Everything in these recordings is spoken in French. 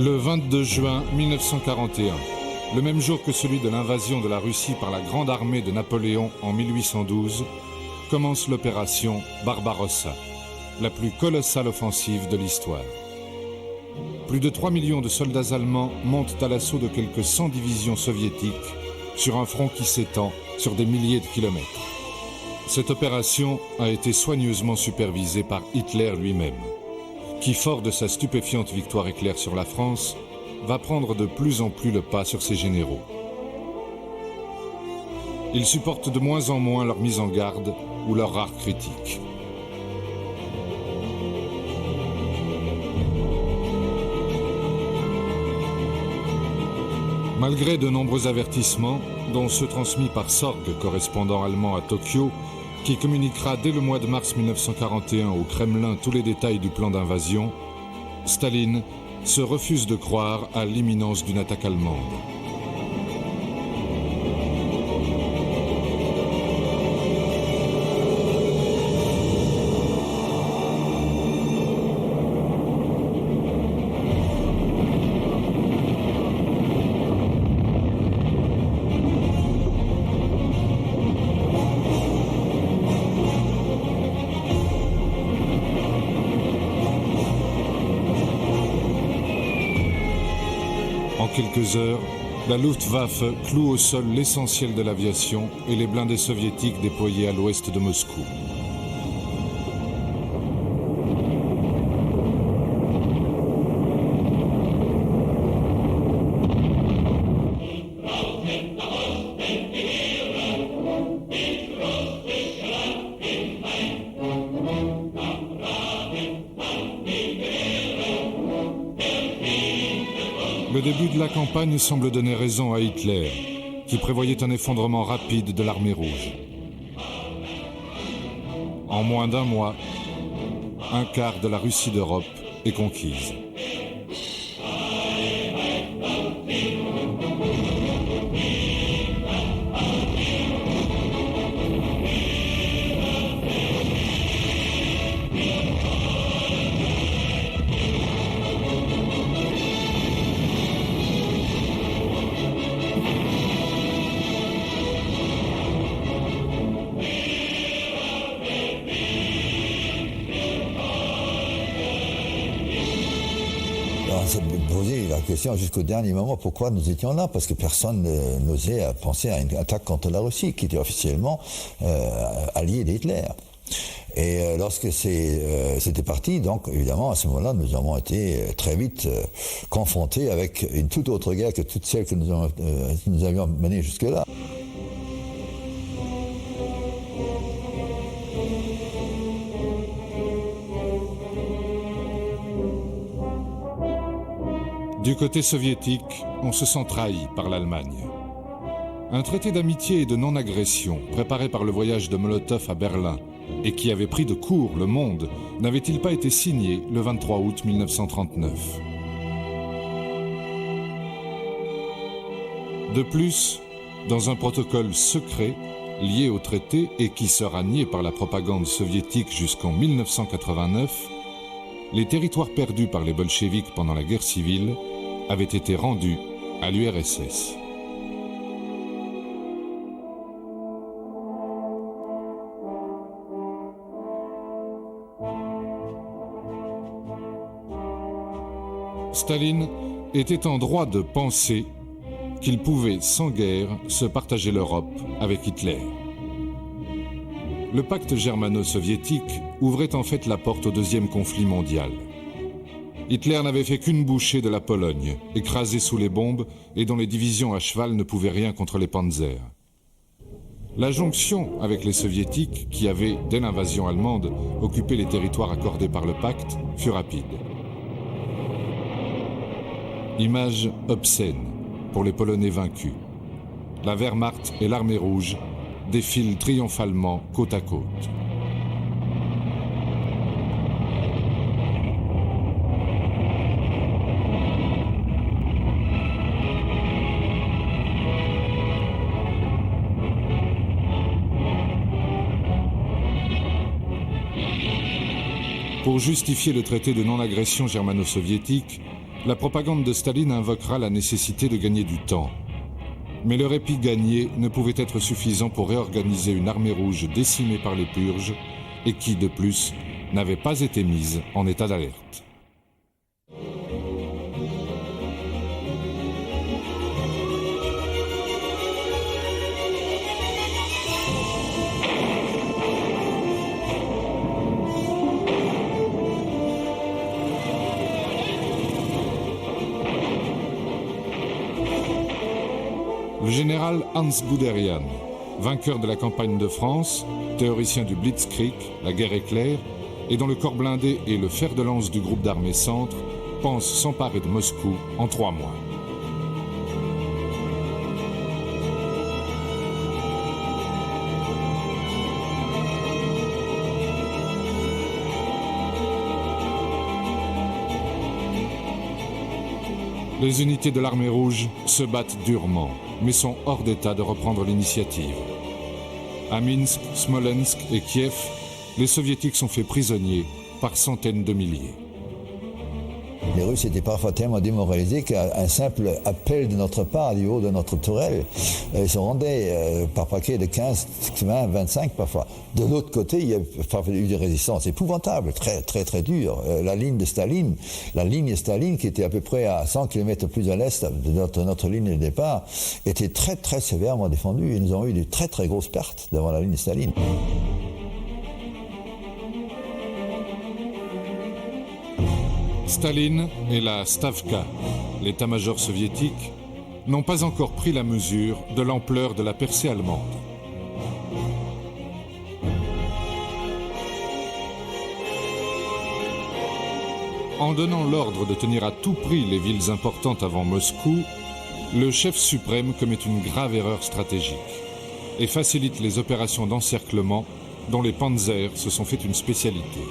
Le 22 juin 1941, le même jour que celui de l'invasion de la Russie par la grande armée de Napoléon en 1812, commence l'opération Barbarossa, la plus colossale offensive de l'histoire. Plus de 3 millions de soldats allemands montent à l'assaut de quelques 100 divisions soviétiques sur un front qui s'étend sur des milliers de kilomètres. Cette opération a été soigneusement supervisée par Hitler lui-même, qui, fort de sa stupéfiante victoire éclair sur la France, va prendre de plus en plus le pas sur ses généraux. Ils supportent de moins en moins leur mise en garde ou leurs rares critiques. Malgré de nombreux avertissements, dont ceux transmis par Sorg, correspondant allemand à Tokyo, qui communiquera dès le mois de mars 1941 au Kremlin tous les détails du plan d'invasion, Staline se refuse de croire à l'imminence d'une attaque allemande. En quelques heures, la Luftwaffe cloue au sol l'essentiel de l'aviation et les blindés soviétiques déployés à l'ouest de Moscou. Le début de la campagne semble donner raison à Hitler, qui prévoyait un effondrement rapide de l'armée rouge. En moins d'un mois, un quart de la Russie d'Europe est conquise. On s'est posé la question jusqu'au dernier moment pourquoi nous étions là, parce que personne n'osait penser à une attaque contre la Russie, qui était officiellement alliée d'Hitler. Et lorsque c'était parti, donc évidemment à ce moment-là, nous avons été très vite confrontés avec une toute autre guerre que toutes celles que nous avions menées jusque-là. Du côté soviétique, on se sent trahi par l'Allemagne. Un traité d'amitié et de non-agression préparé par le voyage de Molotov à Berlin et qui avait pris de court le monde, n'avait-il pas été signé le 23 août 1939 ? De plus, dans un protocole secret, lié au traité et qui sera nié par la propagande soviétique jusqu'en 1989, les territoires perdus par les bolcheviks pendant la guerre civile avaient été rendus à l'URSS. Staline était en droit de penser qu'il pouvait, sans guerre, se partager l'Europe avec Hitler. Le pacte germano-soviétique ouvrait en fait la porte au deuxième conflit mondial. Hitler n'avait fait qu'une bouchée de la Pologne, écrasée sous les bombes et dont les divisions à cheval ne pouvaient rien contre les panzers. La jonction avec les soviétiques, qui avaient, dès l'invasion allemande, occupé les territoires accordés par le pacte, fut rapide. Image obscène pour les Polonais vaincus. La Wehrmacht et l'Armée rouge défilent triomphalement côte à côte. Pour justifier le traité de non-agression germano-soviétique, la propagande de Staline invoquera la nécessité de gagner du temps. Mais le répit gagné ne pouvait être suffisant pour réorganiser une armée rouge décimée par les purges et qui, de plus, n'avait pas été mise en état d'alerte. Le général Hans Guderian, vainqueur de la campagne de France, théoricien du Blitzkrieg, la guerre éclair, et dont le corps blindé est le fer de lance du groupe d'armées Centre, pense s'emparer de Moscou en 3 mois. Les unités de l'armée rouge se battent durement, mais sont hors d'état de reprendre l'initiative. À Minsk, Smolensk et Kiev, les soviétiques sont faits prisonniers par centaines de milliers. Les Russes étaient parfois tellement démoralisés qu'un simple appel de notre part, du haut de notre tourelle, ils se rendaient par paquet de 15, 20, 25 parfois. De l'autre côté, il y a parfois eu des résistances épouvantables, très très très dures. La ligne Staline, qui était à peu près à 100 km plus à l'est de notre ligne de départ, était très très sévèrement défendue et nous avons eu de très très grosses pertes devant la ligne Staline. Staline et la Stavka, l'état-major soviétique, n'ont pas encore pris la mesure de l'ampleur de la percée allemande. En donnant l'ordre de tenir à tout prix les villes importantes avant Moscou, le chef suprême commet une grave erreur stratégique et facilite les opérations d'encerclement dont les panzers se sont fait une spécialité.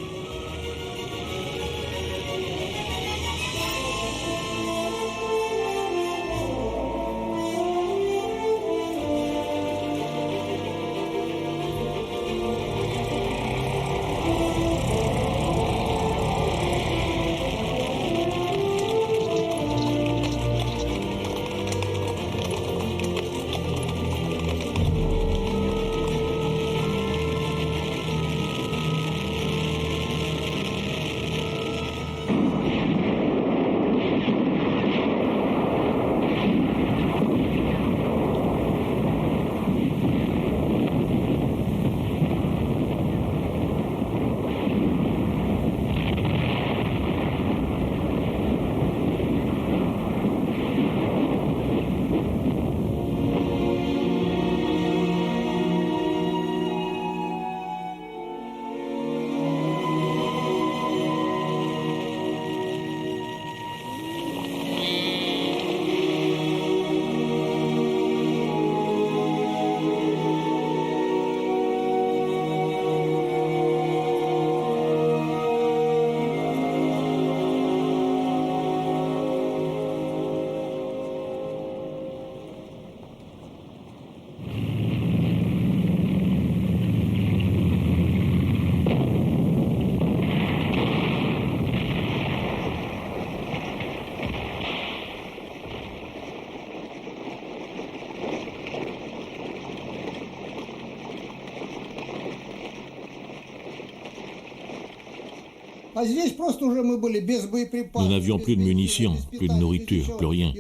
Nous n'avions plus de munitions, plus de nourriture, plus rien.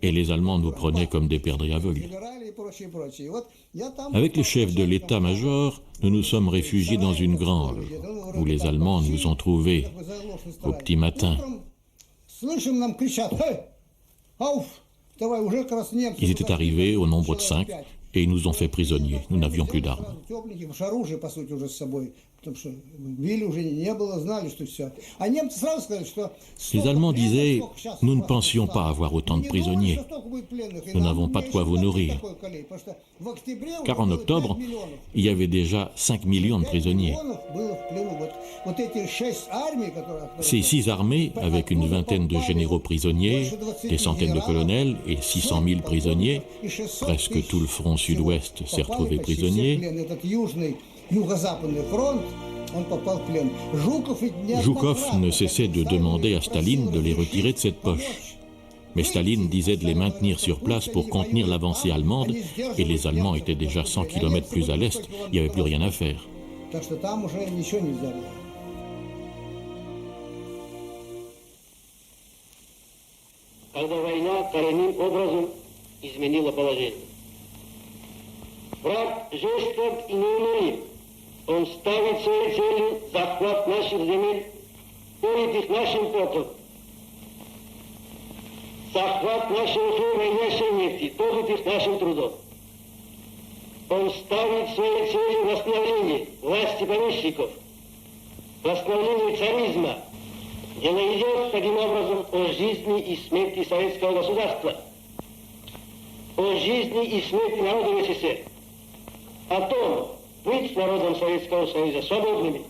Et les Allemands nous prenaient comme des perdrix aveugles. Avec les chefs de l'état-major, nous nous sommes réfugiés dans une grange, où les Allemands nous ont trouvés au petit matin. Ils étaient arrivés au nombre de 5 et ils nous ont fait prisonniers. Nous n'avions plus d'armes. Les Allemands disaient « Nous ne pensions pas avoir autant de prisonniers. Nous n'avons pas de quoi vous nourrir. » Car en octobre, il y avait déjà 5 millions de prisonniers. Ces 6 armées, avec une vingtaine de généraux prisonniers, des centaines de colonels et 600 000 prisonniers, presque tout le front sud-ouest s'est retrouvé prisonnier. Joukov ne cessait de demander à Staline de les retirer de cette poche. Mais Staline disait de les maintenir sur place pour contenir l'avancée allemande, et les Allemands étaient déjà 100 km plus à l'est, il n'y avait plus rien à faire. Когда война коренным образом изменила положение. Враг жесток и неумолим. Он ставит своей целью захват наших земель, порит их нашим потом. Захват нашего хлеба и нашей нефти, топит их нашим трудом. Он ставит своей целью восстановление власти помещиков, восстановление царизма. Дело идет таким образом о жизни и смерти советского государства, о жизни и смерти народа СССР, о том, быть народом Советского Союза свободными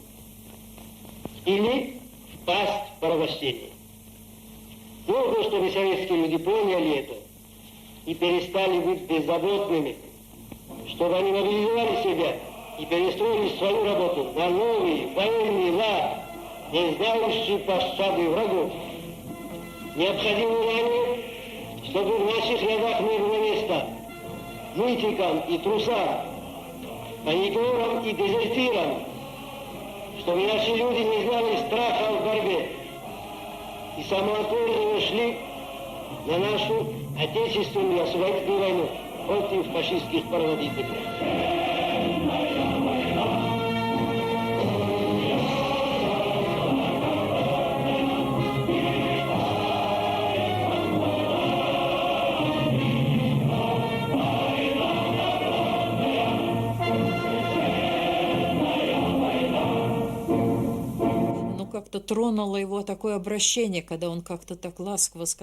или впасть в порабощение. Нужно, чтобы советские люди поняли это и перестали быть беззаботными, чтобы они мобилизовали себя и перестроили свою работу на новый военный лад, не знающий пощады врагов. Необходимо ранее, чтобы в наших рядах не было места нытикам и трусам, паникерам и дезертирам, чтобы наши люди не знали страха в борьбе и самоотверженно шли на нашу отечественную освободительную войну против фашистских проводителей.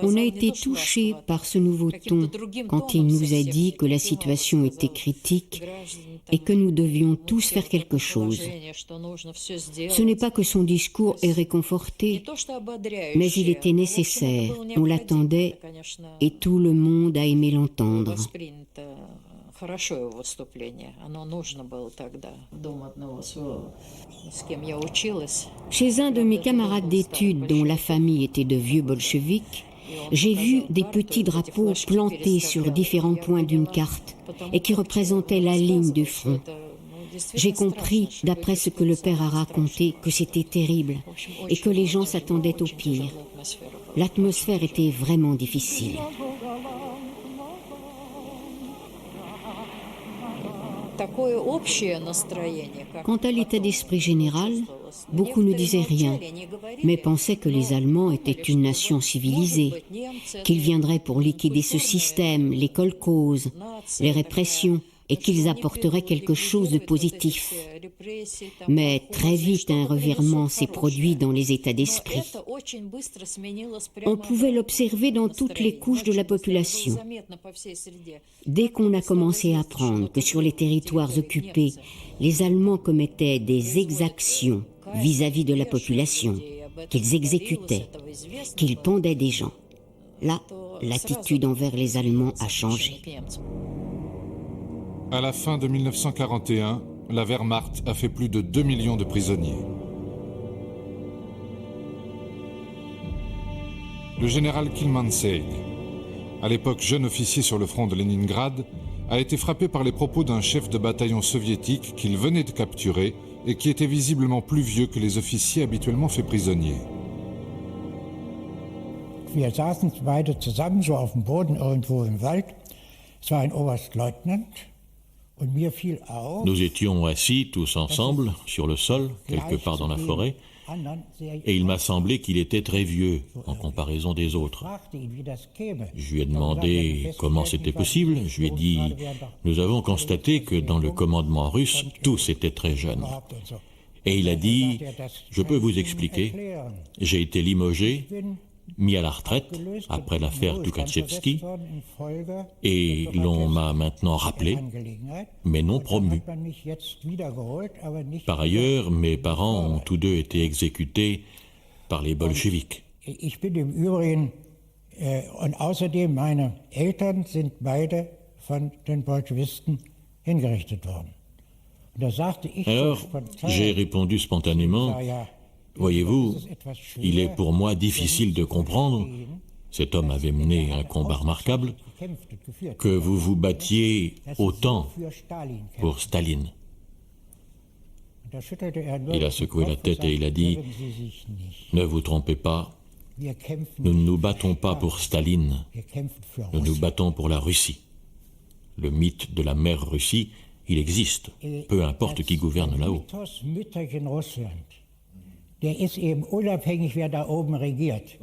On a été touché par ce nouveau ton quand il nous a dit que la situation était critique et que nous devions tous faire quelque chose. Ce n'est pas que son discours ait réconforté, mais il était nécessaire, on l'attendait et tout le monde a aimé l'entendre. Chez un de mes camarades d'études dont la famille était de vieux bolcheviks, j'ai vu des petits drapeaux plantés sur différents points d'une carte et qui représentaient la ligne du front. J'ai compris, d'après ce que le père a raconté, que c'était terrible et que les gens s'attendaient au pire. L'atmosphère était vraiment difficile. Quant à l'état d'esprit général, beaucoup ne disaient rien, mais pensaient que les Allemands étaient une nation civilisée, qu'ils viendraient pour liquider ce système, les kolkhozes, les répressions, et qu'ils apporteraient quelque chose de positif. Mais très vite, un revirement s'est produit dans les états d'esprit. On pouvait l'observer dans toutes les couches de la population. Dès qu'on a commencé à apprendre que sur les territoires occupés, les Allemands commettaient des exactions vis-à-vis de la population, qu'ils exécutaient, qu'ils pendaient des gens, là, l'attitude envers les Allemands a changé. À la fin de 1941, la Wehrmacht a fait plus de 2 millions de prisonniers. Le général Kilmansegg, à l'époque jeune officier sur le front de Leningrad, a été frappé par les propos d'un chef de bataillon soviétique qu'il venait de capturer et qui était visiblement plus vieux que les officiers habituellement faits prisonniers. Wir saßen beide zusammen, so auf dem Boden irgendwo im Wald. Es war ein Oberstleutnant und mir fiel auf. Nous étions assis tous ensemble sur le sol, quelque part dans la forêt, et il m'a semblé qu'il était très vieux en « des autres. Je lui ai demandé comment c'était possible. Je lui ai dit « Nous avons constaté que dans le commandement russe, tous étaient très jeunes. » Et il a dit « Je peux vous expliquer. J'ai été limogé, mis à la retraite après l'affaire Tukhachevsky, et l'on m'a maintenant rappelé, mais non promu. Par ailleurs, mes parents ont tous deux été exécutés par les bolcheviks. Ich bin im Übrigen, und außerdem meine Eltern sind beide von den Bolschewisten hingerichtet worden. Und da sagte ich Alors, j'ai répondu spontanément, voyez-vous, il est pour moi difficile de comprendre, cet homme avait mené un combat remarquable, que vous vous battiez autant pour Staline. Il a secoué la tête et il a dit « Ne vous trompez pas, nous ne nous battons pas pour Staline, nous nous battons pour la Russie. Le mythe de la mère Russie, il existe, peu importe qui gouverne là-haut. » Der ist eben unabhängig, wer da oben regiert.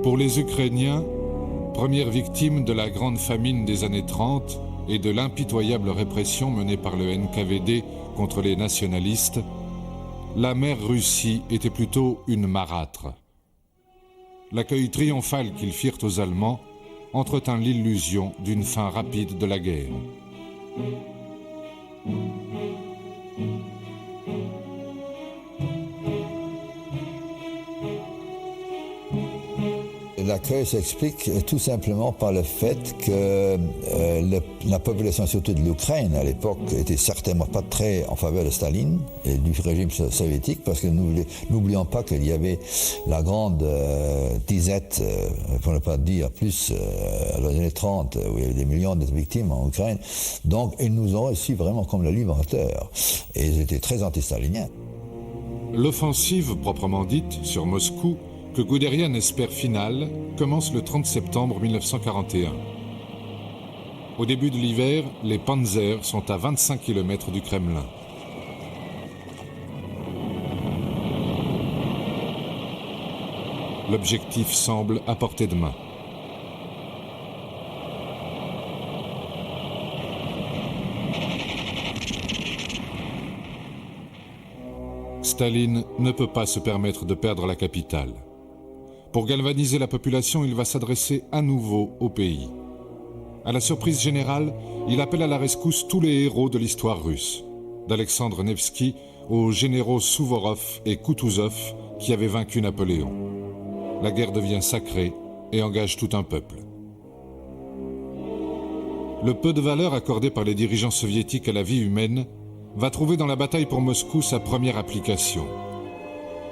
Pour les Ukrainiens, première victime de la grande famine des années 30 et de l'impitoyable répression menée par le NKVD contre les nationalistes, la mère Russie était plutôt une marâtre. L'accueil triomphal qu'ils firent aux Allemands entretint l'illusion d'une fin rapide de la guerre. L'accueil s'explique tout simplement par le fait que la population, surtout de l'Ukraine à l'époque, était certainement pas très en faveur de Staline et du régime soviétique, parce que n'oublions pas qu'il y avait la grande disette, pour ne pas dire plus, dans les années 30, où il y avait des millions de victimes en Ukraine. Donc ils nous ont aussi vraiment comme le libérateur, et ils étaient très anti-staliniens. L'offensive proprement dite sur Moscou, que Guderian espère finale, commence le 30 septembre 1941. Au début de l'hiver, les Panzers sont à 25 km du Kremlin. L'objectif semble à portée de main. Staline ne peut pas se permettre de perdre la capitale. Pour galvaniser la population, il va s'adresser à nouveau au pays. À la surprise générale, il appelle à la rescousse tous les héros de l'histoire russe, d'Alexandre Nevsky aux généraux Souvorov et Kutuzov qui avaient vaincu Napoléon. La guerre devient sacrée et engage tout un peuple. Le peu de valeur accordé par les dirigeants soviétiques à la vie humaine va trouver dans la bataille pour Moscou sa première application.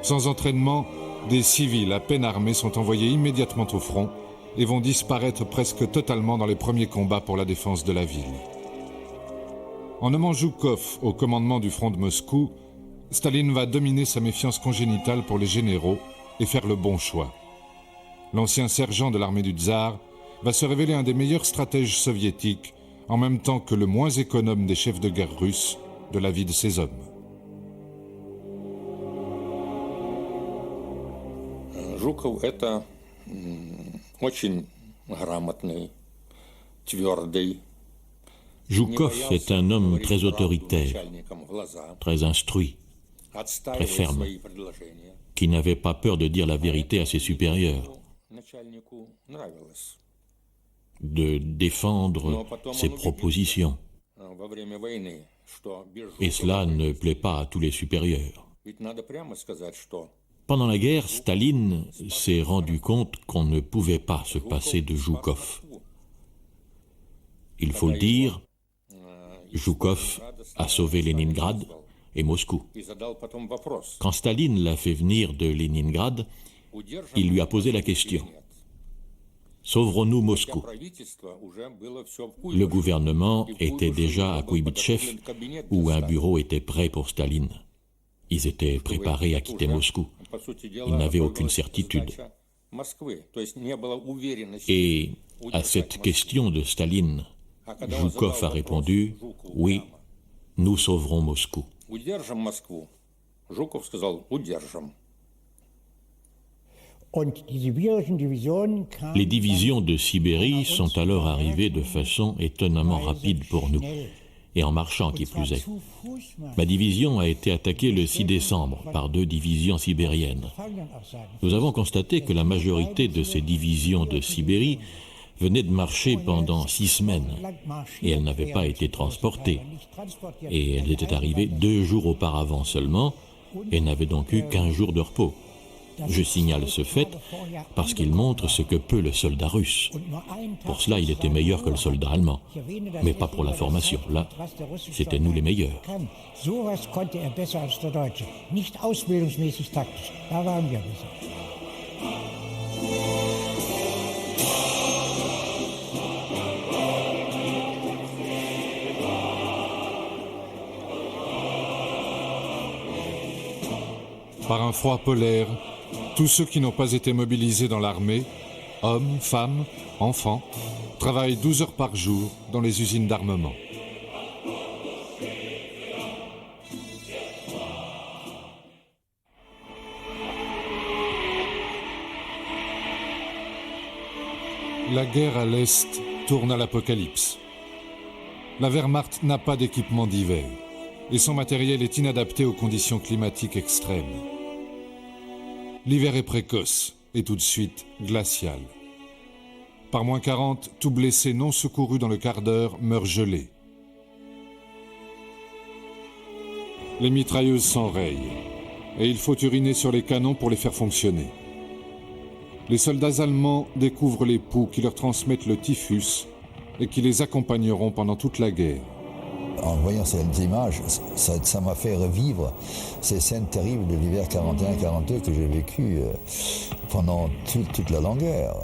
Sans entraînement, des civils à peine armés sont envoyés immédiatement au front et vont disparaître presque totalement dans les premiers combats pour la défense de la ville. En nommant Zhukov au commandement du front de Moscou, Staline va dominer sa méfiance congénitale pour les généraux et faire le bon choix. L'ancien sergent de l'armée du tsar va se révéler un des meilleurs stratèges soviétiques, en même temps que le moins économe des chefs de guerre russes, de la vie de ces hommes. Жуков – это очень грамотный, твердый. Zhukov est un homme très autoritaire, très instruit, très ferme, qui n'avait pas peur de dire la vérité à ses supérieurs, de défendre ses propositions. Et cela ne plaît pas à tous les supérieurs. Pendant la guerre, Staline s'est rendu compte qu'on ne pouvait pas se passer de Zhukov. Il faut le dire, Zhukov a sauvé Leningrad, et Moscou. и задал потом вопрос, Quand Staline l'a fait venir de Leningrad, удержим il lui a мы posé la или question. нет. Sauverons-nous Хотя Moscou? правительство уже было всё в Le Куйбышеве, gouvernement и в était Куйбышеве déjà à был Kuibyshev, подготовлен кабинет où для un Сталина. bureau était prêt pour Staline. Ils étaient préparés à quitter Уже, Moscou. по сути дела, Ils n'avaient aucune оправдывалась certitude. задача Москвы. То есть не было уверенности. Et à cette question de Staline, А когда он Joukov задал a répondu вопрос Жукову « Oui, прямо, nous sauverons Moscou ». удержим Москву, Жуков сказал, удержим. Und die sibirischen Divisionen kamen Les divisions de Sibérie sont alors arrivées de façon étonnamment rapide pour nous, et en marchant qui plus est. Ma division a été attaquée le 6 décembre par 2 divisions sibériennes. Nous avons constaté que la majorité de ces divisions de Sibérie venaient de marcher pendant 6 semaines, et elles n'avaient pas été transportées. Et elles étaient arrivées 2 jours auparavant seulement, et n'avaient donc eu qu'1 jour de repos. Je signale ce fait parce qu'il montre ce que peut le soldat russe. Pour cela, il était meilleur que le soldat allemand, mais pas pour la formation. Là, c'était nous les meilleurs. Sowas konnte besser als der Deutsche. Nicht ausbildungsmäßig taktisch. Da waren wir besser. Par un froid polaire, tous ceux qui n'ont pas été mobilisés dans l'armée, hommes, femmes, enfants, travaillent 12 heures par jour dans les usines d'armement. La guerre à l'Est tourne à l'apocalypse. La Wehrmacht n'a pas d'équipement d'hiver et son matériel est inadapté aux conditions climatiques extrêmes. L'hiver est précoce et tout de suite glacial. Par moins 40, tout blessé non secouru dans le quart d'heure meurt gelé. Les mitrailleuses s'enrayent et il faut uriner sur les canons pour les faire fonctionner. Les soldats allemands découvrent les poux qui leur transmettent le typhus et qui les accompagneront pendant toute la guerre. En voyant ces images, ça m'a fait revivre ces scènes terribles de l'hiver 41-42 que j'ai vécu pendant toute la longueur.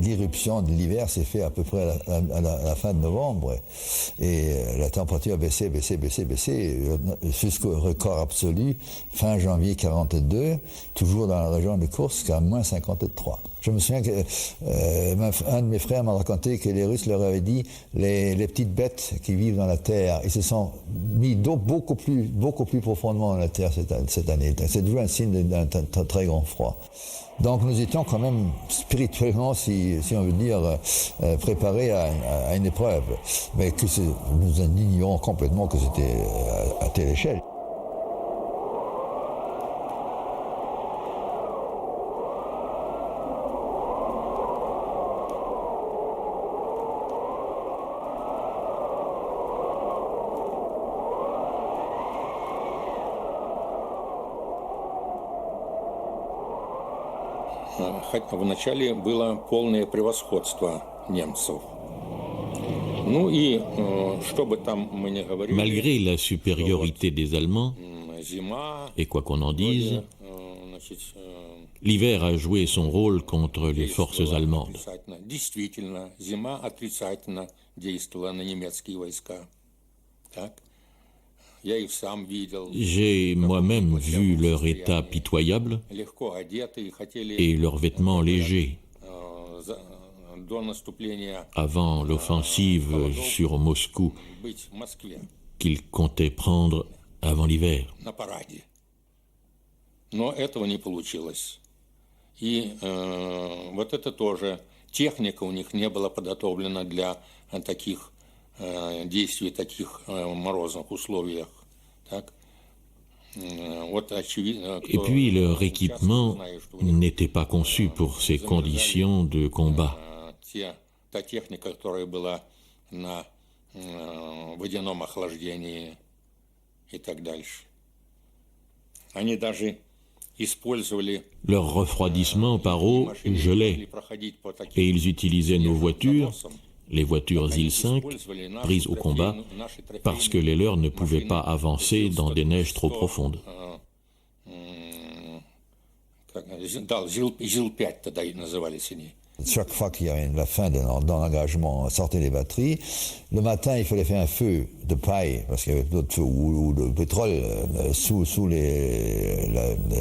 L'irruption de l'hiver s'est faite à peu près à la fin de novembre et la température a baissé jusqu'au record absolu fin janvier 42, toujours dans la région de Kursk à moins 53. Je me souviens qu'un de mes frères m'a raconté que les Russes leur avaient dit les petites bêtes qui vivent dans la terre, ils se sont mis beaucoup plus profondément dans la terre cette année. C'est toujours un signe d'un très grand froid. Donc nous étions quand même spirituellement, si on veut dire, préparés à une épreuve. Mais nous ignorions complètement que c'était à telle échelle. Вначале было полное превосходство немцев. Ну и что бы там мы ни говорили, Malgré la supériorité des Allemands, зима, et quoi qu'on en dise, значит, l'hiver a joué son rôle contre les forces allemandes. отрицательно. Действительно, зима отрицательно действовала на немецкие войска. Так? Я их сам видел. J'ai moi-même vu leur état pitoyable Легко одеты и хотели et leurs vêtements légers до наступления avant l'offensive sur Moscou быть в Москве qu'ils comptaient prendre avant l'hiver. на параде. Но этого не получилось. И вот это тоже, техника у них не была подготовлена для таких действий, таких морозных условиях. Так? Вот очевидно, Et puis leur équipement n'était pas conçu pour ces conditions de combat. та техника, которая была на водяном охлаждении и так дальше. Они даже использовали Leur refroidissement par eau gelait et ils utilisaient nos voitures les voitures Il-5, prises au combat, parce que les leurs ne pouvaient pas avancer dans des neiges trop profondes. Chaque fois qu'il y avait la fin de l'engagement, sortait les batteries. Le matin, il fallait faire un feu de paille, parce qu'il y avait d'autres feux, ou de pétrole sous les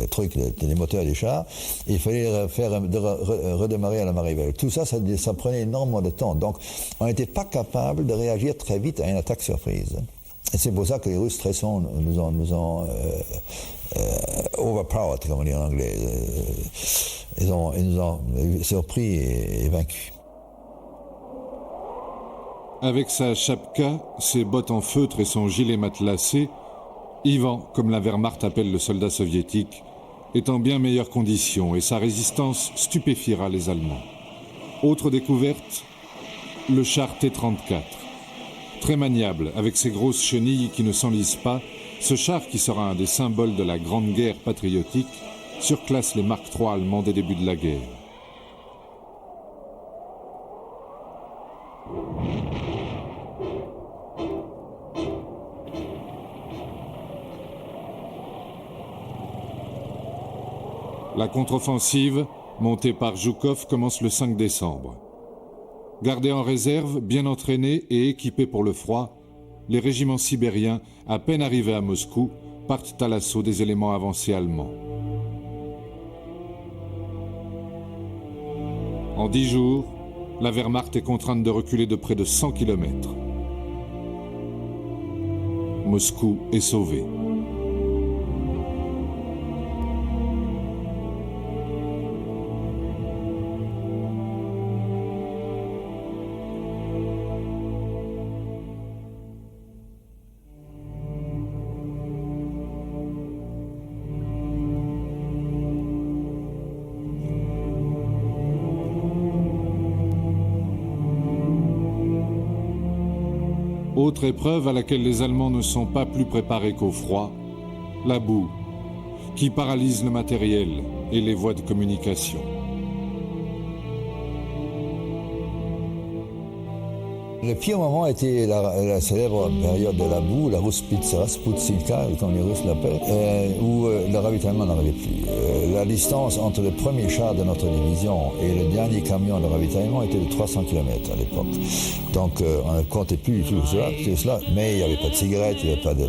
trucs, les moteurs des chars. Et il fallait redémarrer à la marée belle. Tout ça, ça prenait énormément de temps. Donc, on n'était pas capable de réagir très vite à une attaque surprise. Et c'est pour ça que les Russes, très souvent, nous ont overpowered, comme on dit en anglais. Ils nous ont surpris et vaincus. Avec sa chapka, ses bottes en feutre et son gilet matelassé, Ivan, comme la Wehrmacht appelle le soldat soviétique, est en bien meilleures conditions et sa résistance stupéfiera les Allemands. Autre découverte, le char T-34. Très maniable, avec ses grosses chenilles qui ne s'enlisent pas, ce char, qui sera un des symboles de la Grande Guerre patriotique, surclasse les Mark III allemands des débuts de la guerre. La contre-offensive, montée par Zhukov, commence le 5 décembre. Gardés en réserve, bien entraînés et équipés pour le froid, les régiments sibériens, à peine arrivés à Moscou, partent à l'assaut des éléments avancés allemands. En 10 jours, la Wehrmacht est contrainte de reculer de près de 100 km. Moscou est sauvé. Autre épreuve à laquelle les Allemands ne sont pas plus préparés qu'au froid, la boue, qui paralyse le matériel et les voies de communication. Le pire moment était la célèbre période de la boue, la Sputska, comme les Russes l'appellent, où le ravitaillement n'arrivait plus. La distance entre le premier char de notre division et le dernier camion de ravitaillement était de 300 km à l'époque. Donc on ne comptait plus du tout cela, mais il n'y avait pas de cigarettes, il n'y avait pas de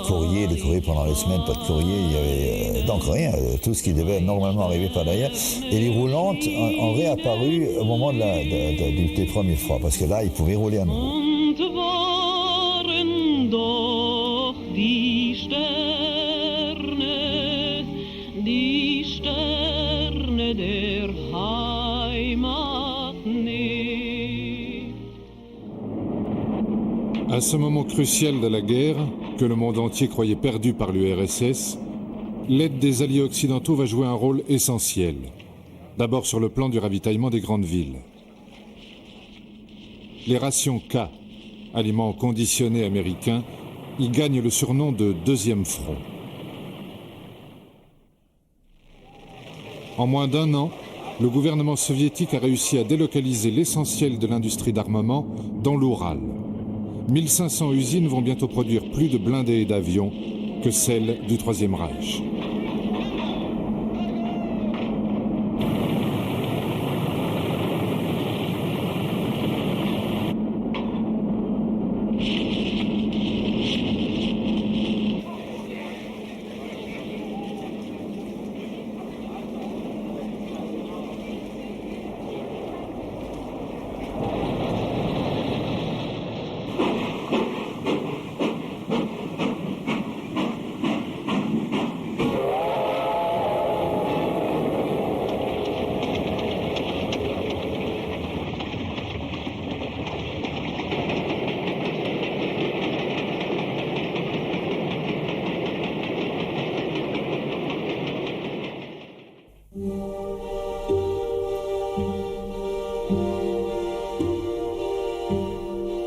courrier, des courriers pendant les semaines, pas de courrier, il y avait donc rien, tout ce qui devait normalement arriver par derrière. Et les roulantes ont réapparu au moment des premiers froids, parce que là, ils pouvaient rouler à nouveau. Und waren doch die Sterne der Heimat nicht. À ce moment crucial de la guerre, que le monde entier croyait perdu par l'URSS, l'aide des alliés occidentaux va jouer un rôle essentiel. D'abord sur le plan du ravitaillement des grandes villes. Les rations K, aliments conditionnés américains, y gagnent le surnom de deuxième front. En moins d'un an, le gouvernement soviétique a réussi à délocaliser l'essentiel de l'industrie d'armement dans l'Oural. 1500 usines vont bientôt produire plus de blindés et d'avions que celles du Troisième Reich.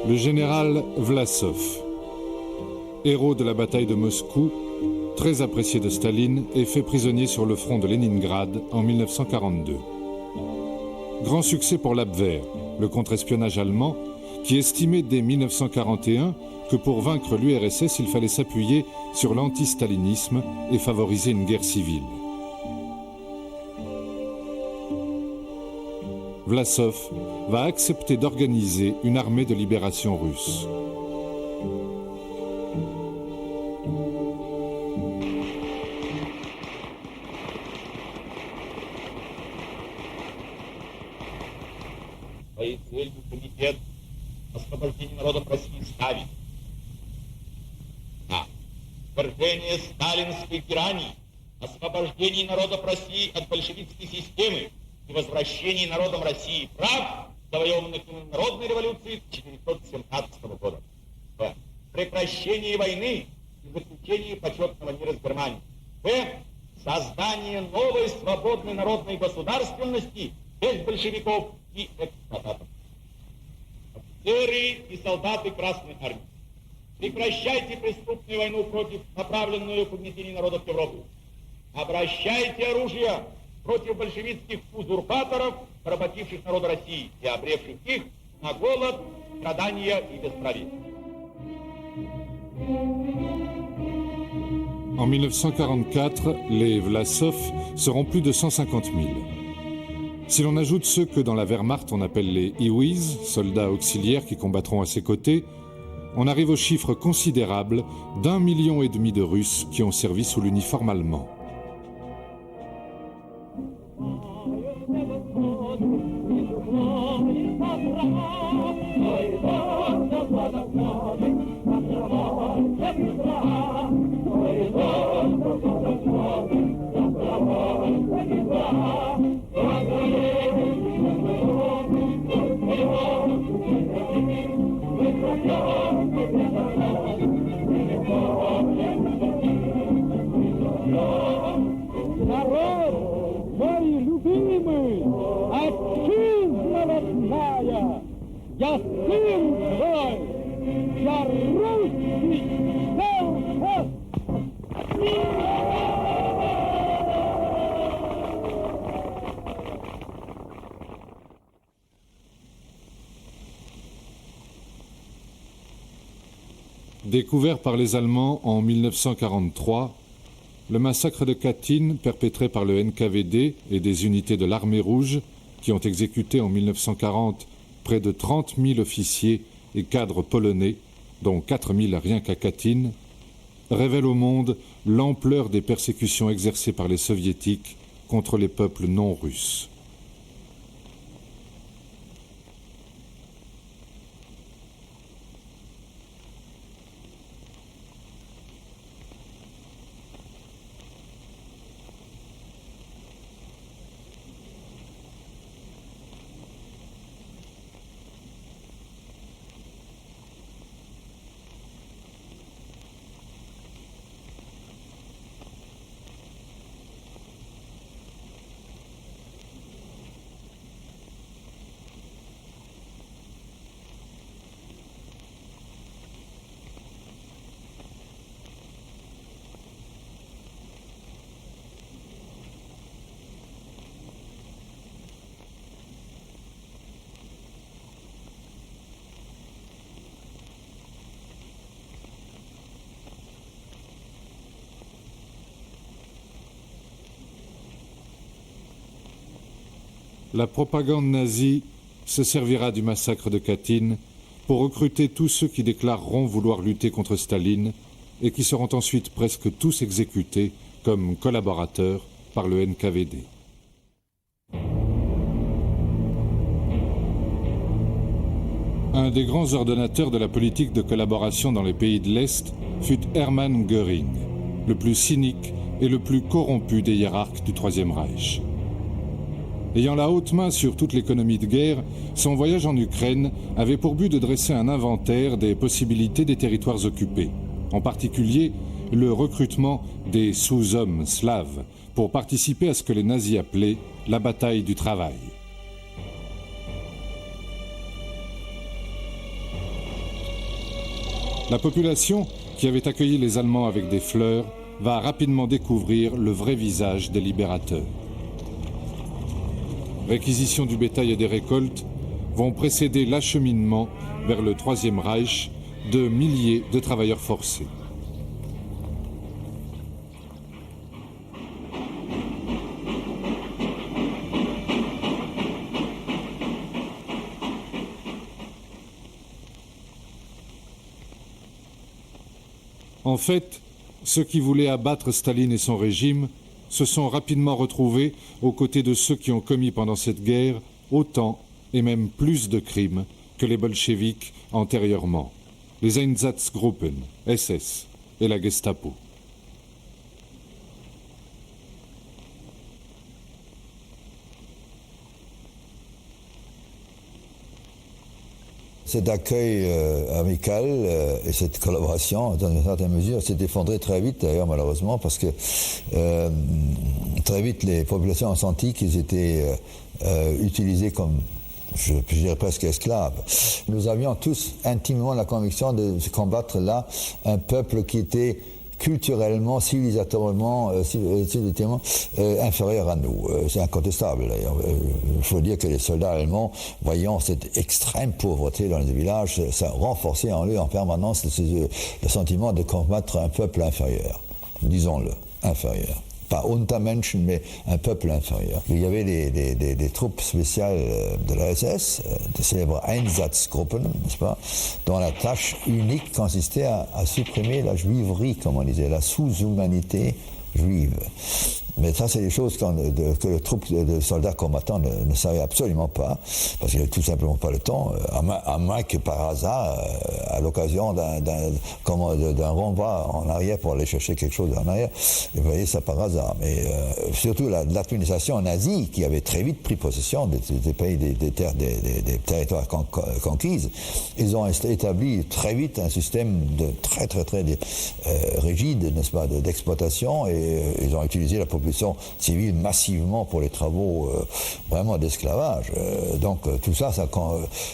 Le général Vlasov, héros de la bataille de Moscou, très apprécié de Staline, est fait prisonnier sur le front de Leningrad en 1942. Grand succès pour l'Abwehr, le contre-espionnage allemand, qui estimait dès 1941 que pour vaincre l'URSS, il fallait s'appuyer sur l'anti-stalinisme et favoriser une guerre civile. Vlasov va accepter d'organiser une armée de libération russe. Своей целью комитет освобождения народов России ставит свержение сталинской тирании, освобождение народов России от большевистской системы и возвращение народам России прав, завоеванных им народной революцией 1917 года. Прекращение войны и заключение почетного мира с Германией. Создание новой свободной народной государственности без большевиков и эксплуататоров. Офицеры и солдаты Красной Армии, прекращайте преступную войну против направленную к угнетению народов Европы. Обращайте оружие против большевистских узурпаторов, поработивших народ России и обрекших их на голод, страдания и бесправие. En 1944, les Vlasov seront plus de 150 000. Si l'on ajoute ceux que dans la Wehrmacht on appelle les Iwiz, soldats auxiliaires qui combattront à ses côtés, on arrive au chiffre considérable d'1,5 million de Russes qui ont servi sous l'uniforme allemand. Я сын твой, я русский сын. Découvert par les Allemands en 1943, le massacre de Katyn, perpétré par le NKVD et des unités de l'Armée rouge, qui ont exécuté en 1940 près de 30 000 officiers et cadres polonais, dont 4 000 rien qu'à Katyn, révèle au monde l'ampleur des persécutions exercées par les soviétiques contre les peuples non russes. La propagande nazie se servira du massacre de Katyn pour recruter tous ceux qui déclareront vouloir lutter contre Staline et qui seront ensuite presque tous exécutés comme collaborateurs par le NKVD. Un des grands ordonnateurs de la politique de collaboration dans les pays de l'Est fut Hermann Göring, le plus cynique et le plus corrompu des hiérarques du Troisième Reich. Ayant la haute main sur toute l'économie de guerre, son voyage en Ukraine avait pour but de dresser un inventaire des possibilités des territoires occupés, en particulier le recrutement des sous-hommes slaves pour participer à ce que les nazis appelaient la bataille du travail. La population, qui avait accueilli les Allemands avec des fleurs, va rapidement découvrir le vrai visage des libérateurs. Réquisition du bétail et des récoltes, vont précéder l'acheminement vers le Troisième Reich de milliers de travailleurs forcés. En fait, ceux qui voulaient abattre Staline et son régime se sont rapidement retrouvés aux côtés de ceux qui ont commis pendant cette guerre autant et même plus de crimes que les bolcheviks antérieurement, les Einsatzgruppen, SS et la Gestapo. Cet accueil amical et cette collaboration, dans une certaine mesure, s'est effondré très vite, d'ailleurs, malheureusement, parce que très vite, les populations ont senti qu'ils étaient utilisés comme, je dirais presque esclaves. Nous avions tous intimement la conviction de combattre là un peuple qui était culturellement, civilisatorement, inférieur à nous. C'est incontestable, d'ailleurs. Il faut dire que les soldats allemands, voyant cette extrême pauvreté dans les villages, ça renforçait en eux en permanence le sentiment de combattre un peuple inférieur. Disons-le, inférieur. Pas Untermenschen, mais un peuple inférieur. Il y avait des troupes spéciales de la SS, des célèbres Einsatzgruppen, n'est-ce pas, dont la tâche unique consistait à supprimer la juiverie, comme on disait, la sous-humanité juive. Mais ça, c'est des choses que les troupes de soldats combattants ne savaient absolument pas, parce qu'ils n'avaient tout simplement pas le temps, à moins que par hasard, à l'occasion d'un renvoi en arrière pour aller chercher quelque chose en arrière, vous voyez ça par hasard. Mais surtout l'administration nazie, qui avait très vite pris possession des pays, des territoires conquises, ils ont établi très vite un système de très rigide, n'est-ce pas, d'exploitation, et ils ont utilisé la population civile massivement pour les travaux vraiment d'esclavage. Donc tout ça, ça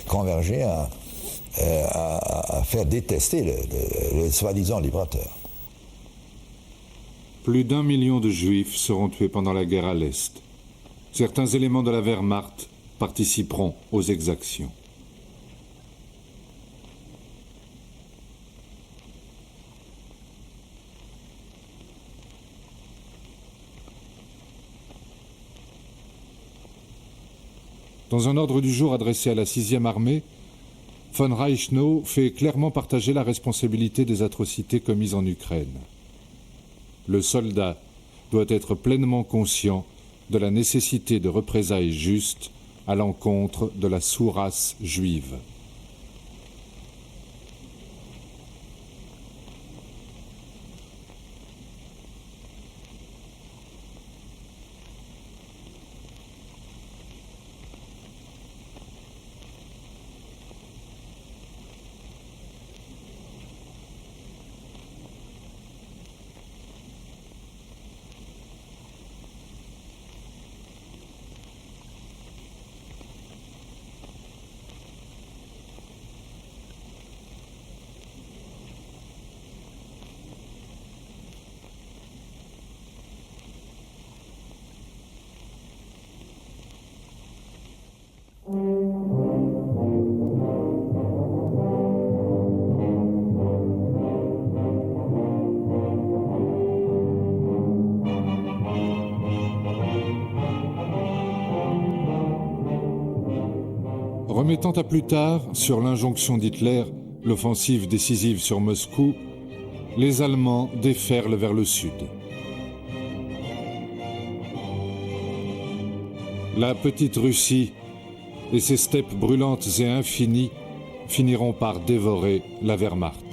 convergeait à faire détester le soi-disant libérateur. Plus d'1 million de Juifs seront tués pendant la guerre à l'Est. Certains éléments de la Wehrmacht participeront aux exactions. Dans un ordre du jour adressé à la 6e armée, von Reichenau fait clairement partager la responsabilité des atrocités commises en Ukraine. Le soldat doit être pleinement conscient de la nécessité de représailles justes à l'encontre de la sous-race juive. Remettant à plus tard, sur l'injonction d'Hitler, l'offensive décisive sur Moscou, les Allemands déferlent vers le sud. La petite Russie et ses steppes brûlantes et infinies finiront par dévorer la Wehrmacht.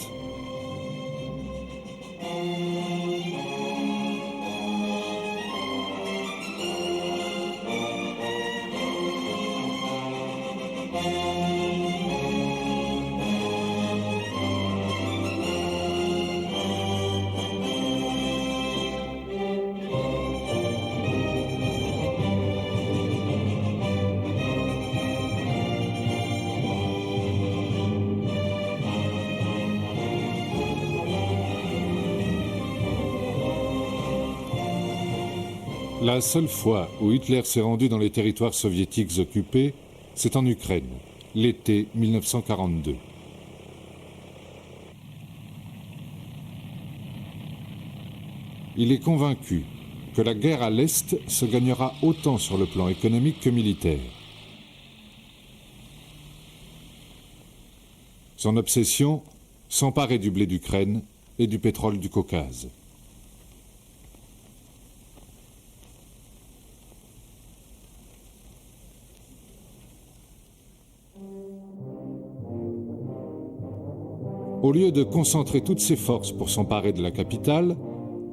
La seule fois où Hitler s'est rendu dans les territoires soviétiques occupés, c'est en Ukraine, l'été 1942. Il est convaincu que la guerre à l'Est se gagnera autant sur le plan économique que militaire. Son obsession, s'emparer du blé d'Ukraine et du pétrole du Caucase. Au lieu de concentrer toutes ses forces pour s'emparer de la capitale,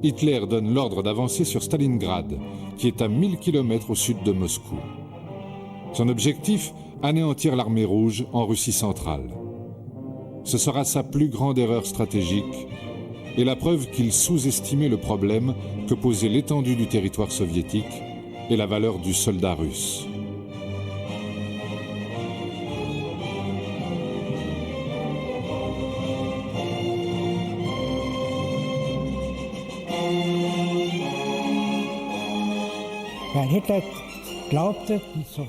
Hitler donne l'ordre d'avancer sur Stalingrad, qui est à 1000 km au sud de Moscou. Son objectif, anéantir l'armée rouge en Russie centrale. Ce sera sa plus grande erreur stratégique et la preuve qu'il sous-estimait le problème que posait l'étendue du territoire soviétique et la valeur du soldat russe.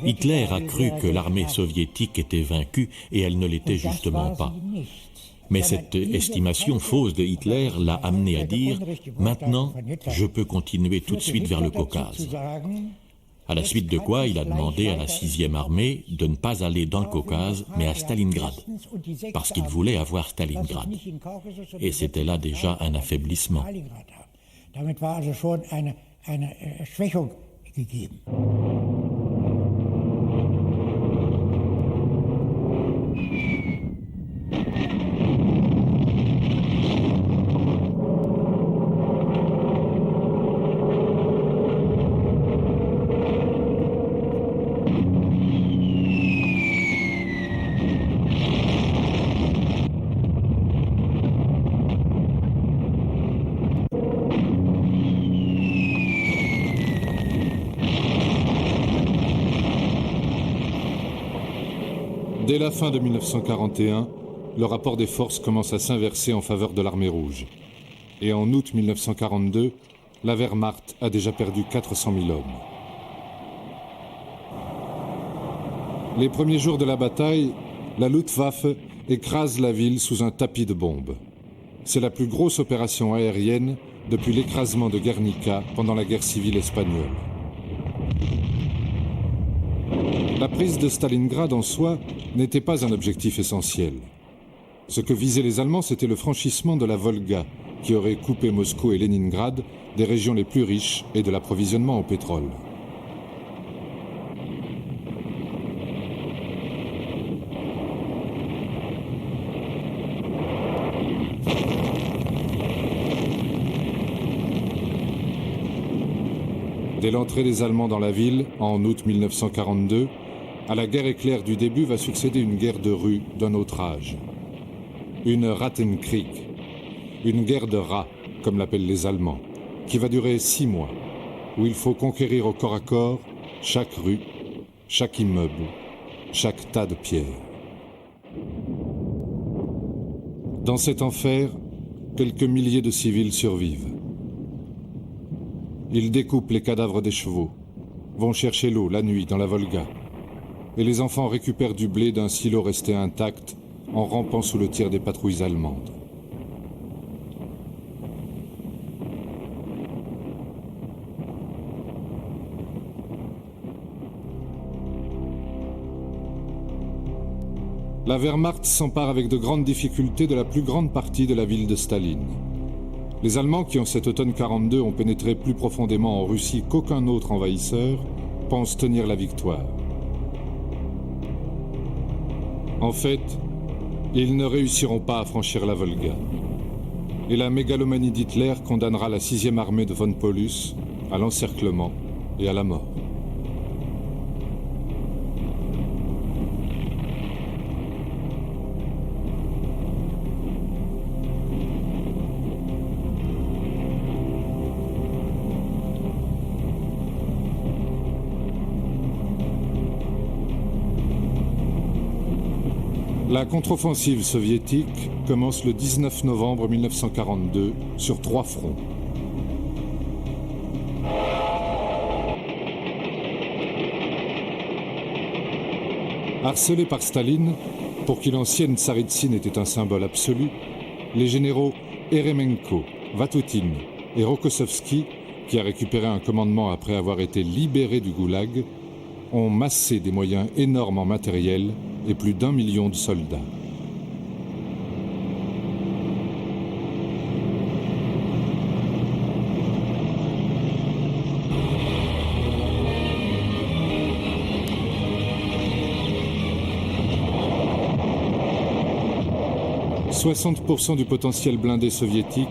Hitler a cru que l'armée soviétique était vaincue et elle ne l'était justement pas. Mais cette estimation fausse de Hitler l'a amené à dire « Maintenant, je peux continuer tout de suite vers le Caucase ». À la suite de quoi, il a demandé à la 6e armée de ne pas aller dans le Caucase, mais à Stalingrad, parce qu'il voulait avoir Stalingrad. Et c'était là déjà un affaiblissement. Dès la fin de 1941, le rapport des forces commence à s'inverser en faveur de l'armée rouge. Et en août 1942, la Wehrmacht a déjà perdu 400 000 hommes. Les premiers jours de la bataille, la Luftwaffe écrase la ville sous un tapis de bombes. C'est la plus grosse opération aérienne depuis l'écrasement de Guernica pendant la guerre civile espagnole. La prise de Stalingrad en soi n'était pas un objectif essentiel. Ce que visaient les Allemands, c'était le franchissement de la Volga, qui aurait coupé Moscou et Leningrad des régions les plus riches et de l'approvisionnement au pétrole. Dès l'entrée des Allemands dans la ville, en août 1942, à la guerre éclair du début va succéder une guerre de rue d'un autre âge. Une Rattenkrieg, une guerre de rats, comme l'appellent les Allemands, qui va durer 6 mois, où il faut conquérir au corps à corps chaque rue, chaque immeuble, chaque tas de pierres. Dans cet enfer, quelques milliers de civils survivent. Ils découpent les cadavres des chevaux, vont chercher l'eau la nuit dans la Volga, et les enfants récupèrent du blé d'un silo resté intact en rampant sous le tir des patrouilles allemandes. La Wehrmacht s'empare avec de grandes difficultés de la plus grande partie de la ville de Staline. Les Allemands, qui en cet automne 42 ont pénétré plus profondément en Russie qu'aucun autre envahisseur, pensent tenir la victoire. En fait, ils ne réussiront pas à franchir la Volga. Et la mégalomanie d'Hitler condamnera la 6e armée de von Paulus à l'encerclement et à la mort. La contre-offensive soviétique commence le 19 novembre 1942 sur 3 fronts. Harcelés par Staline, pour qui l'ancienne Tsaritsine était un symbole absolu, les généraux Eremenko, Vatutin et Rokossovski, qui a récupéré un commandement après avoir été libéré du goulag, ont massé des moyens énormes en matériel et plus d'1 million de soldats. « 60% du potentiel blindé soviétique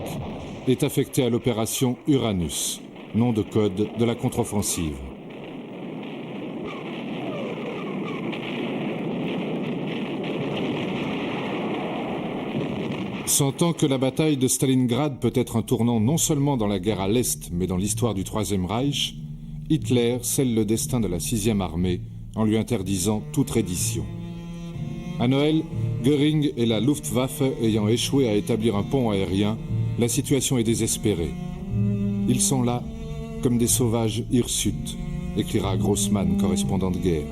est affecté à l'opération Uranus, nom de code de la contre-offensive. Sentant que la bataille de Stalingrad peut être un tournant non seulement dans la guerre à l'Est, mais dans l'histoire du Troisième Reich, Hitler scelle le destin de la 6e armée en lui interdisant toute reddition. À Noël, Göring et la Luftwaffe ayant échoué à établir un pont aérien, la situation est désespérée. Ils sont là comme des sauvages hirsutes, écrira Grossman, correspondant de guerre,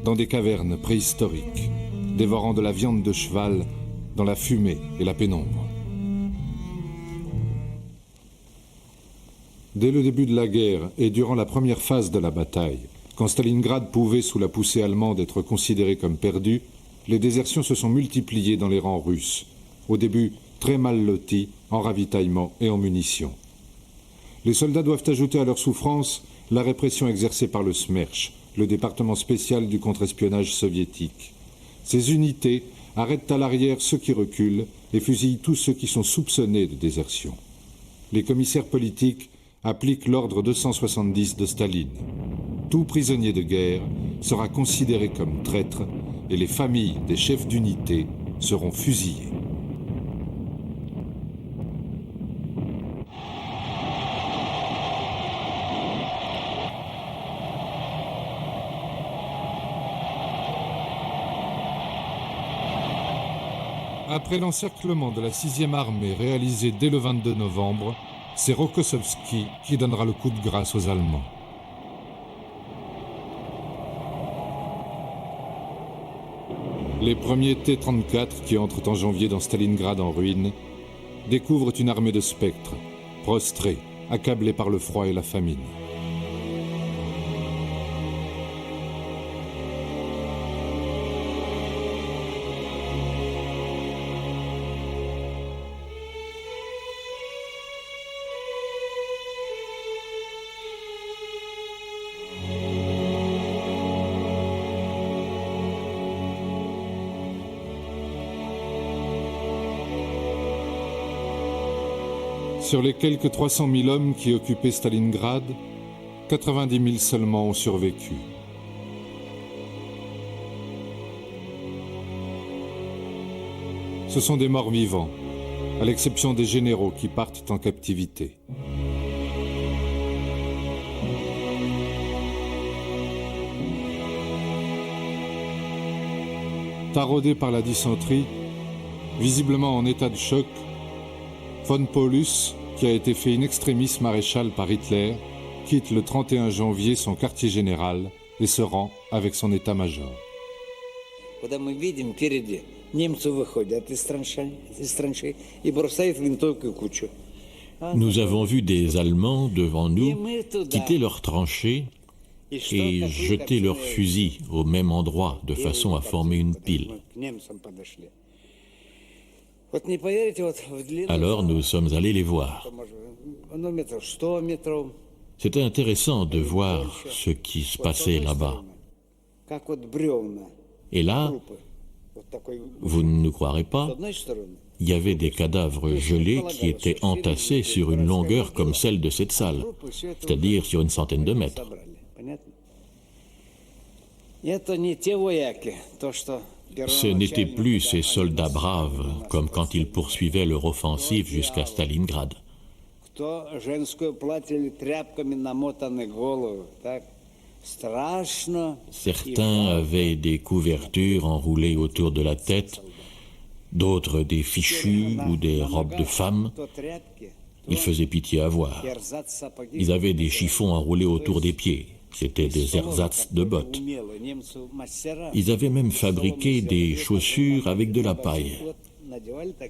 dans des cavernes préhistoriques, dévorant de la viande de cheval dans la fumée et la pénombre. Dès le début de la guerre et durant la première phase de la bataille, quand Stalingrad pouvait, sous la poussée allemande, être considéré comme perdu, les désertions se sont multipliées dans les rangs russes, au début très mal lotis en ravitaillement et en munitions. Les soldats doivent ajouter à leur souffrance la répression exercée par le Smerch, le département spécial du contre-espionnage soviétique. Ces unités arrêtent à l'arrière ceux qui reculent et fusillent tous ceux qui sont soupçonnés de désertion. Les commissaires politiques appliquent l'ordre 270 de Staline. Tout prisonnier de guerre sera considéré comme traître et les familles des chefs d'unité seront fusillées. Après l'encerclement de la 6e armée réalisé dès le 22 novembre, c'est Rokossovski qui donnera le coup de grâce aux Allemands. Les premiers T-34 qui entrent en janvier dans Stalingrad en ruine découvrent une armée de spectres, prostrés, accablés par le froid et la famine. Sur les quelques 300 000 hommes qui occupaient Stalingrad, 90 000 seulement ont survécu. Ce sont des morts vivants, à l'exception des généraux qui partent en captivité. Taraudé par la dysenterie, visiblement en état de choc, von Paulus, qui a été fait in extremis maréchal par Hitler, quitte le 31 janvier son quartier général et se rend avec son état-major. Nous avons vu des Allemands devant nous quitter leurs tranchées et jeter leurs fusils au même endroit de façon à former une pile. Alors nous sommes allés les voir. C'était intéressant de voir ce qui se passait là-bas. Et là, vous ne nous croirez pas, il y avait des cadavres gelés qui étaient entassés sur une longueur comme celle de cette salle, c'est-à-dire sur une centaine de mètres. Ce n'étaient plus ces soldats braves, comme quand ils poursuivaient leur offensive jusqu'à Stalingrad. Certains avaient des couvertures enroulées autour de la tête, d'autres des fichus ou des robes de femmes. Ils faisaient pitié à voir. Ils avaient des chiffons enroulés autour des pieds, C'étaient des ersatz de bottes. Ils avaient même fabriqué des chaussures avec de la paille.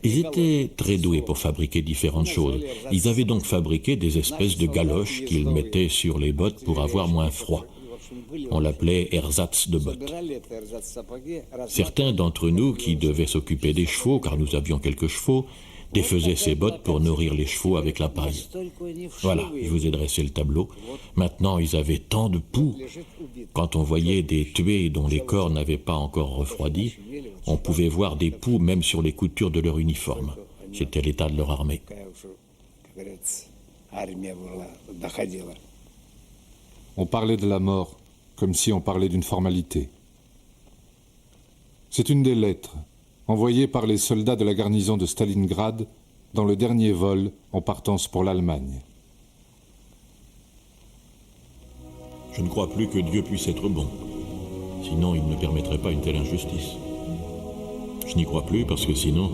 Ils étaient très doués pour fabriquer différentes choses. Ils avaient donc fabriqué des espèces de galoches qu'ils mettaient sur les bottes pour avoir moins froid. On l'appelait ersatz de bottes. Certains d'entre nous qui devaient s'occuper des chevaux, car nous avions quelques chevaux, défaisaient ces bottes pour nourrir les chevaux avec la paille. Voilà, je vous ai dressé le tableau. Maintenant, ils avaient tant de poux. Quand on voyait des tués dont les corps n'avaient pas encore refroidi, on pouvait voir des poux même sur les coutures de leur uniforme. C'était l'état de leur armée. On parlait de la mort comme si on parlait d'une formalité. C'est une des lettres envoyées par les soldats de la garnison de Stalingrad dans le dernier vol en partance pour l'Allemagne. Je ne crois plus que Dieu puisse être bon. Sinon, il ne permettrait pas une telle injustice. Je n'y crois plus parce que sinon,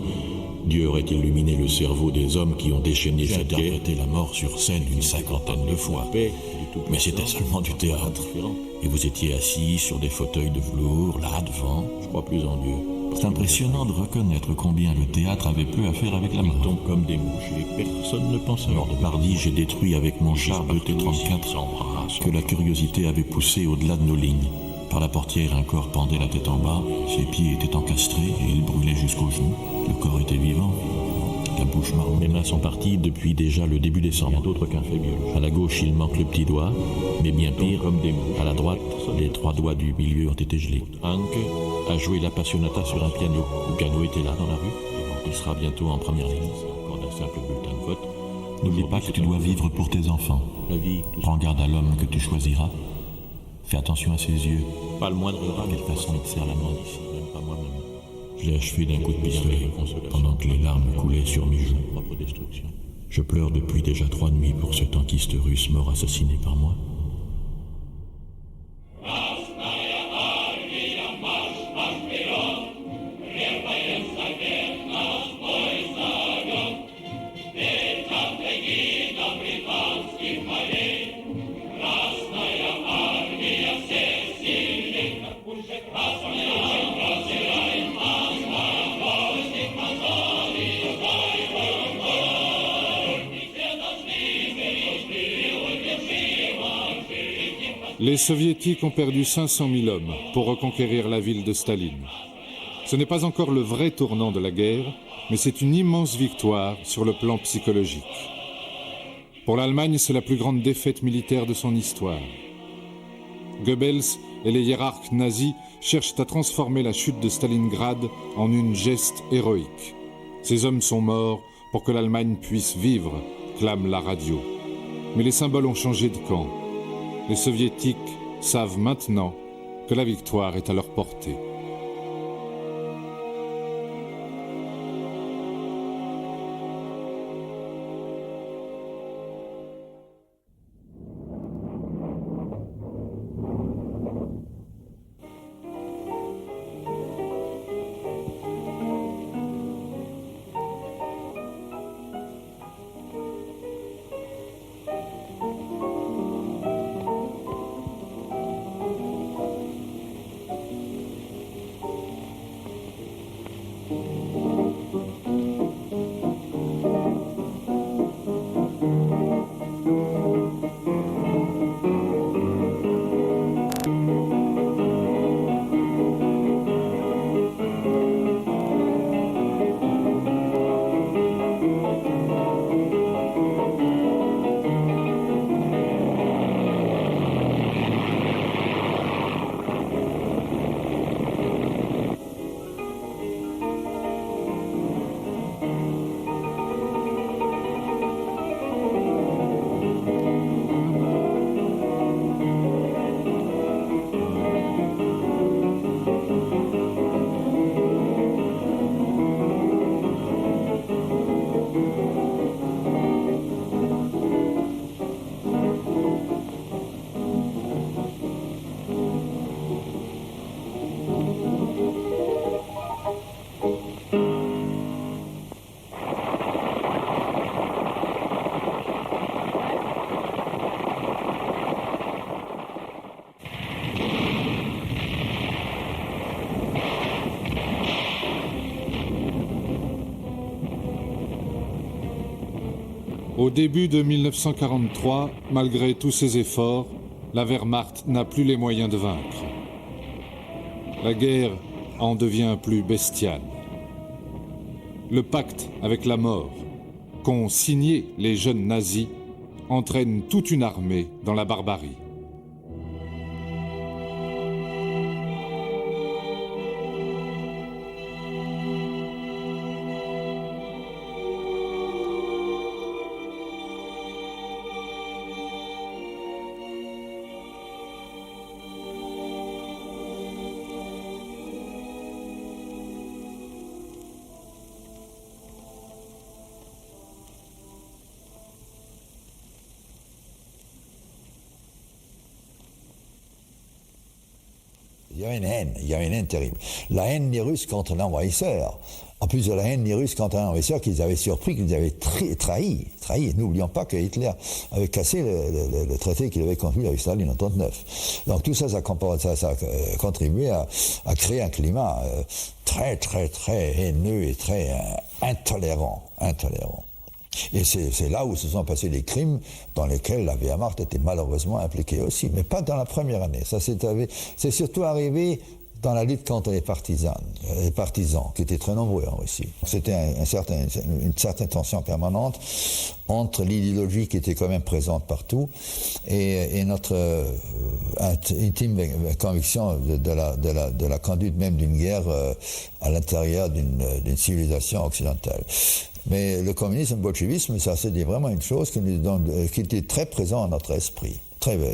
Dieu aurait illuminé le cerveau des hommes qui ont déchaîné cette guerre. J'ai interprété la mort sur scène une 50aine de fois. Mais c'était seulement du théâtre. Et vous étiez assis sur des fauteuils de velours, là devant. Je crois plus en Dieu. C'est impressionnant de reconnaître combien le théâtre avait peu à faire avec la mort. Ils tombent comme des mouches et personne ne pense à. Lors de mardi, j'ai détruit avec mon char 2 T-34 que la curiosité avait poussé au-delà de nos lignes. Par la portière, un corps pendait la tête en bas, ses pieds étaient encastrés et il brûlait jusqu'aux genoux. Le corps était vivant, la bouche marron. Mes mains sont parties depuis déjà le début décembre. Rien d'autre qu'un fait biologique. À la gauche, il manque le petit doigt, mais bien pire, comme des mouches. À la droite, les 3 doigts du milieu ont été gelés. Hank a joué la Passionata sur un piano. Le piano était là, dans la rue. Il sera bientôt en première ligne. C'est encore d'un simple bulletin de vote. N'oublie pas que tu dois vivre pour tes enfants. Prends garde à l'homme que tu choisiras. Fais attention à ses yeux. Pas le moindre rat. De quelle façon il te serre la main d'ici, même pas moi-même. Je l'ai achevé d'un coup de pistolet pendant que les larmes coulaient sur mes joues. Propre destruction. Je pleure depuis déjà 3 nuits pour ce tankiste russe mort assassiné par moi. Les Soviétiques ont perdu 500 000 hommes pour reconquérir la ville de Staline. Ce n'est pas encore le vrai tournant de la guerre, mais c'est une immense victoire sur le plan psychologique. Pour l'Allemagne, c'est la plus grande défaite militaire de son histoire. Goebbels et les hiérarques nazis cherchent à transformer la chute de Stalingrad en une geste héroïque. Ces hommes sont morts pour que l'Allemagne puisse vivre, clame la radio. Mais les symboles ont changé de camp. Les Soviétiques savent maintenant que la victoire est à leur portée. Au début de 1943, malgré tous ses efforts, la Wehrmacht n'a plus les moyens de vaincre. La guerre en devient plus bestiale. Le pacte avec la mort qu'ont signé les jeunes nazis entraîne toute une armée dans la barbarie. Il y avait une haine terrible. La haine des Russes contre l'envahisseur. En plus de la haine des Russes contre l'envahisseur qu'ils avaient surpris, qu'ils avaient trahi. N'oublions pas que Hitler avait cassé le traité qu'il avait conclu avec Staline en 1939. Donc tout ça, ça a contribué à créer un climat très, très, très haineux et très intolérant. Et c'est là où se sont passés les crimes dans lesquels la Wehrmacht était malheureusement impliquée aussi, mais pas dans la première année. Ça c'est surtout arrivé dans la lutte contre les partisans qui étaient très nombreux en Russie. C'était une certaine tension permanente entre l'idéologie qui était quand même présente partout et notre intime conviction de la conduite même d'une guerre à l'intérieur d'une civilisation occidentale. Mais le communisme, le bolchevisme, ça c'était vraiment une chose qui était très présente dans notre esprit.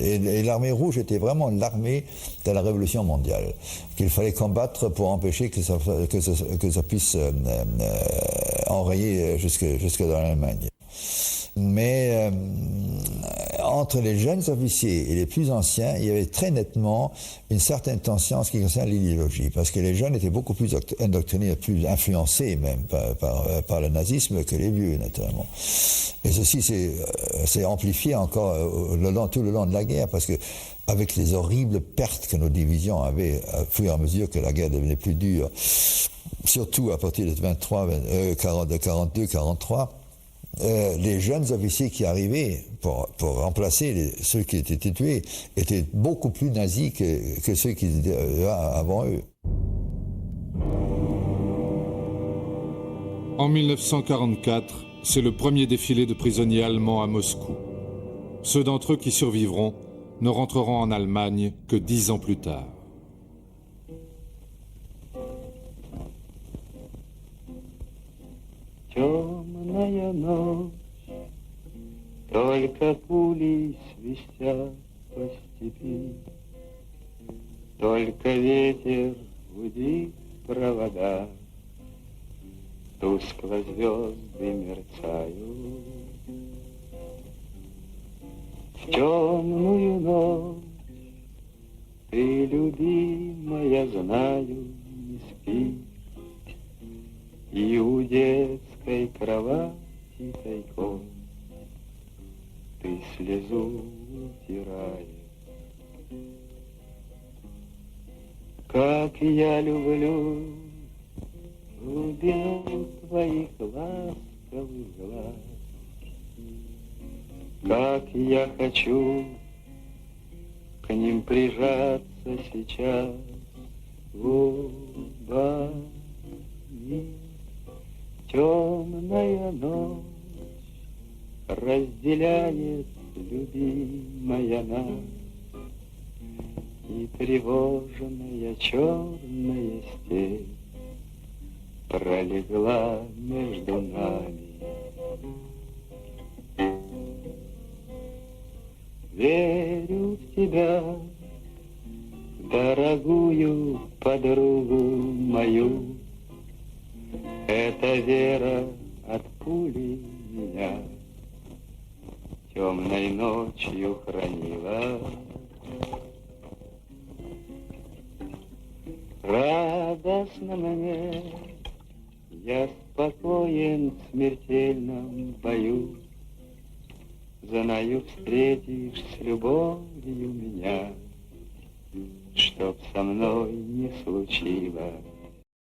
Et l'armée rouge était vraiment l'armée de la révolution mondiale, qu'il fallait combattre pour empêcher que ça puisse enrayer jusque dans l'Allemagne. Mais entre les jeunes officiers et les plus anciens, il y avait très nettement une certaine tension en ce qui concerne l'idéologie, parce que les jeunes étaient beaucoup plus indoctrinés, plus influencés même par le nazisme que les vieux, naturellement. Et ceci s'est amplifié encore tout le long de la guerre, parce que avec les horribles pertes que nos divisions avaient au fur et à mesure que la guerre devenait plus dure, surtout à partir de 42-43, les jeunes officiers qui arrivaient pour remplacer ceux qui étaient tués étaient beaucoup plus nazis que ceux qui étaient avant eux. En 1944, c'est le premier défilé de prisonniers allemands à Moscou. Ceux d'entre eux qui survivront ne rentreront en Allemagne que 10 ans plus tard. Темная ночь, только пули свистят по степи, только ветер гудит провода, тускло звезды мерцают. В темную ночь ты, любимая, знаю, не спишь, и у детской кровати тайком ты слезу утираешь. Как я люблю глубину твоих ласковых глаз, как я хочу к ним прижаться сейчас губами. Темная ночь разделяет, любимая нас, и тревожная черная степь пролегла между нами. Верю в тебя, дорогую подругу мою, эта вера от пули меня темной ночью хранила. Радостно мне, я спокоен в смертельном бою, знаю, встретишь с любовью меня, чтоб со мной не случилось.